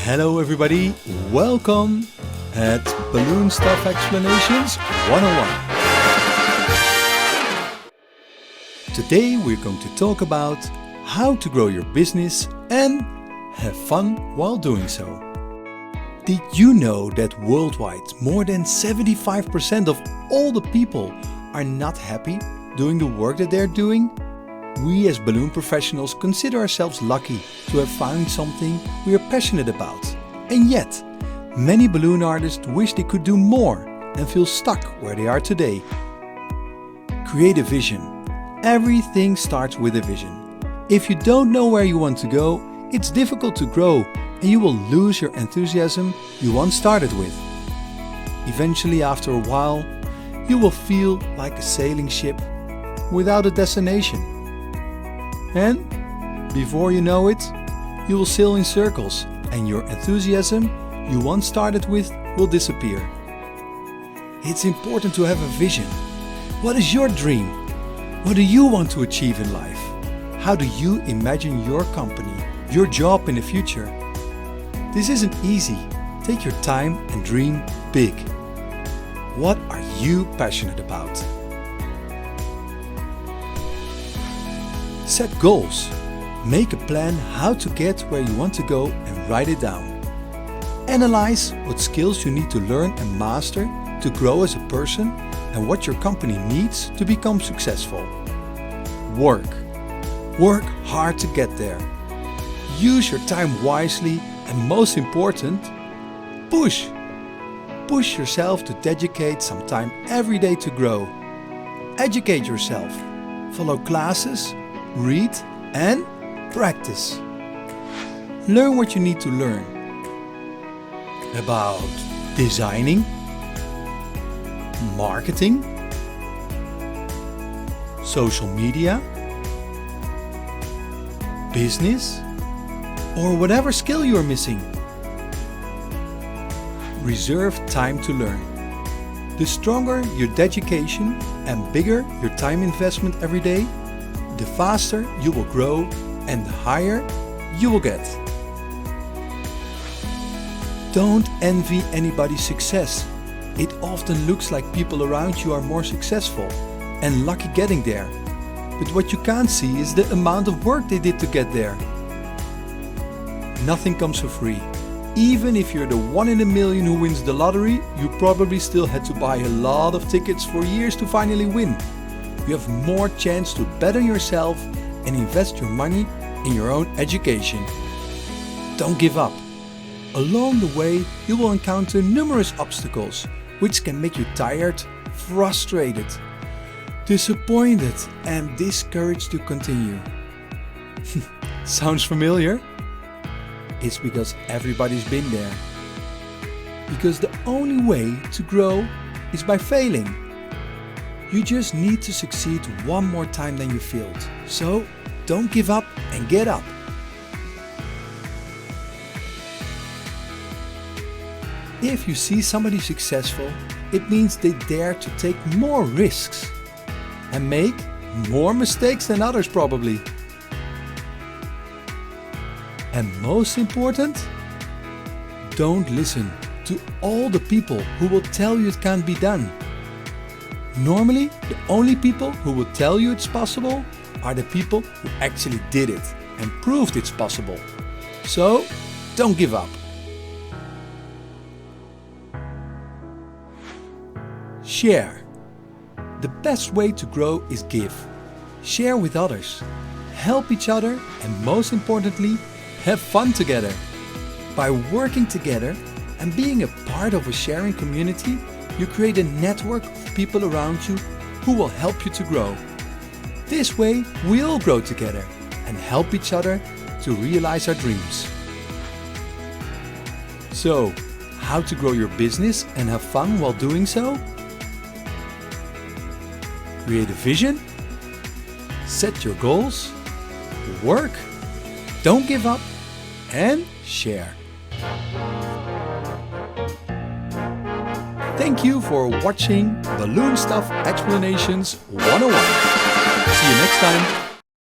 Hello everybody, welcome at Balloon Stuff Explanations 101. Today we're going to talk about how to grow your business and have fun while doing so. Did you know that worldwide more than 75% of all the people are not happy doing the work that they're doing? We as balloon professionals consider ourselves lucky to have found something we are passionate about. And yet, many balloon artists wish they could do more and feel stuck where they are today. Create a vision. Everything starts with a vision. If you don't know where you want to go, it's difficult to grow and you will lose your enthusiasm you once started with. Eventually, after a while, you will feel like a sailing ship without a destination. And before you know it, you will sail in circles and your enthusiasm you once started with will disappear. It's important to have a vision. What is your dream? What do you want to achieve in life? How do you imagine your company, your job in the future? This isn't easy. Take your time and dream big. What are you passionate about? Set goals. Make a plan how to get where you want to go and write it down. Analyze what skills you need to learn and master to grow as a person and what your company needs to become successful. Work. Work hard to get there. Use your time wisely and most important, push. Push yourself to dedicate some time every day to grow. Educate yourself. Follow classes. Read and practice. Learn what you need to learn about designing, marketing, social media, business, or whatever skill you are missing. Reserve time to learn. The stronger your dedication and bigger your time investment every day, the faster you will grow and the higher you will get. Don't envy anybody's success. It often looks like people around you are more successful and lucky getting there. But what you can't see is the amount of work they did to get there. Nothing comes for free. Even if you're the 1 in a million who wins the lottery, you probably still had to buy a lot of tickets for years to finally win. You have more chance to better yourself and invest your money in your own education. Don't give up. Along the way, you will encounter numerous obstacles, which can make you tired, frustrated, disappointed, and discouraged to continue. Sounds familiar? It's because everybody's been there. Because the only way to grow is by failing. You just need to succeed one more time than you failed. So don't give up and get up. If you see somebody successful, it means they dare to take more risks and make more mistakes than others probably. And most important, don't listen to all the people who will tell you it can't be done. Normally, the only people who will tell you it's possible are the people who actually did it and proved it's possible. So, don't give up. Share. The best way to grow is give. Share with others. Help each other and most importantly, have fun together. By working together and being a part of a sharing community, you create a network of people around you who will help you to grow. This way, we all grow together and help each other to realize our dreams. So, how to grow your business and have fun while doing so? Create a vision, set your goals, work, don't give up, and share. Thank you for watching Balloon Stuff Explanations 101. See you next time.